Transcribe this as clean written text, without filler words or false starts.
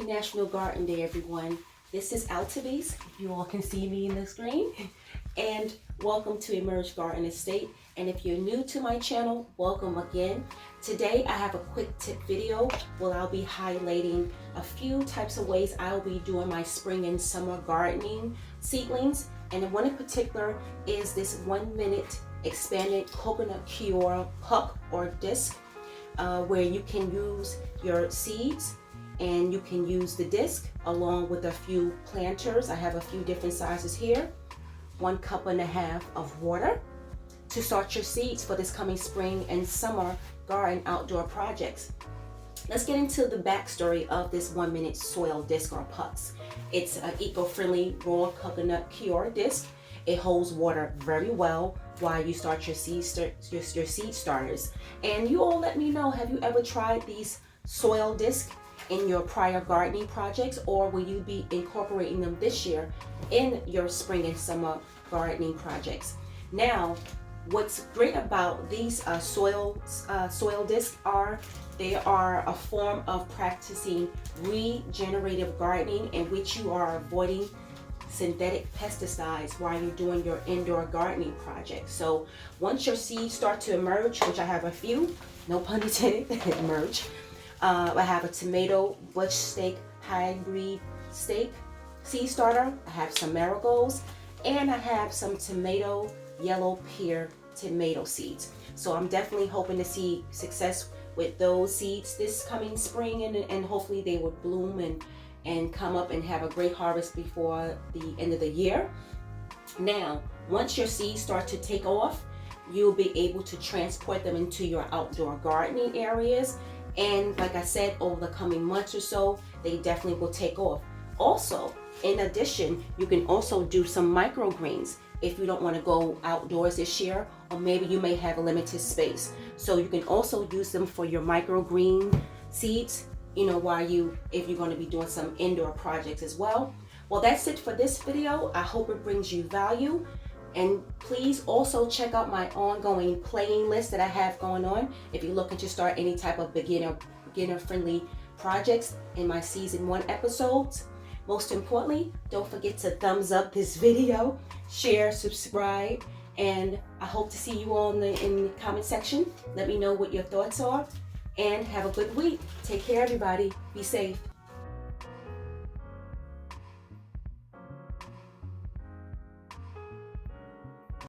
National Garden Day, everyone. This is Altavis, if you all can see me in the screen. And welcome to Emergegarden Estate. And if you're new to my channel, welcome again. Today I have a quick tip video where I'll be highlighting a few types of ways I'll be doing my spring and summer gardening seedlings. And one in particular is this 1 minute expanded coconut cure puck or disc, where you can use your seeds and you can use the disc along with a few planters. I have a few different sizes here. 1.5 cups of water to start your seeds for this coming spring and summer garden outdoor projects. Let's get into the backstory of this 1 minute soil disc or pucks. It's an eco-friendly raw coconut cure disc. It holds water very well while you start your seed starters. And you all let me know, have you ever tried these soil discs in your prior gardening projects, or will you be incorporating them this year in your spring and summer gardening projects? Now, what's great about these soil discs are they are a form of practicing regenerative gardening in which you are avoiding synthetic pesticides while you're doing your indoor gardening project. So once your seeds start to emerge, which I have a few, no pun intended, emerge. I have a tomato bush steak hybrid steak seed starter. I have some marigolds, and I have some tomato yellow pear tomato seeds. So I'm definitely hoping to see success with those seeds this coming spring, and hopefully they would bloom and come up and have a great harvest before the end of the year. Now, once your seeds start to take off, you'll be able to transport them into your outdoor gardening areas. And like I said, over the coming months or so, they definitely will take off. Also, in addition, you can also do some microgreens if you don't want to go outdoors this year, or maybe you may have a limited space. So you can also use them for your microgreen seeds, if you're going to be doing some indoor projects as well. Well, that's it for this video. I hope it brings you value. And please also check out my ongoing playing list that I have going on if you're looking to start any type of beginner friendly projects in my season 1 episodes. Most importantly, don't forget to thumbs up this video, share, subscribe, and I hope to see you all in the comment section. Let me know what your thoughts are, and have a good week. Take care, everybody. Be safe.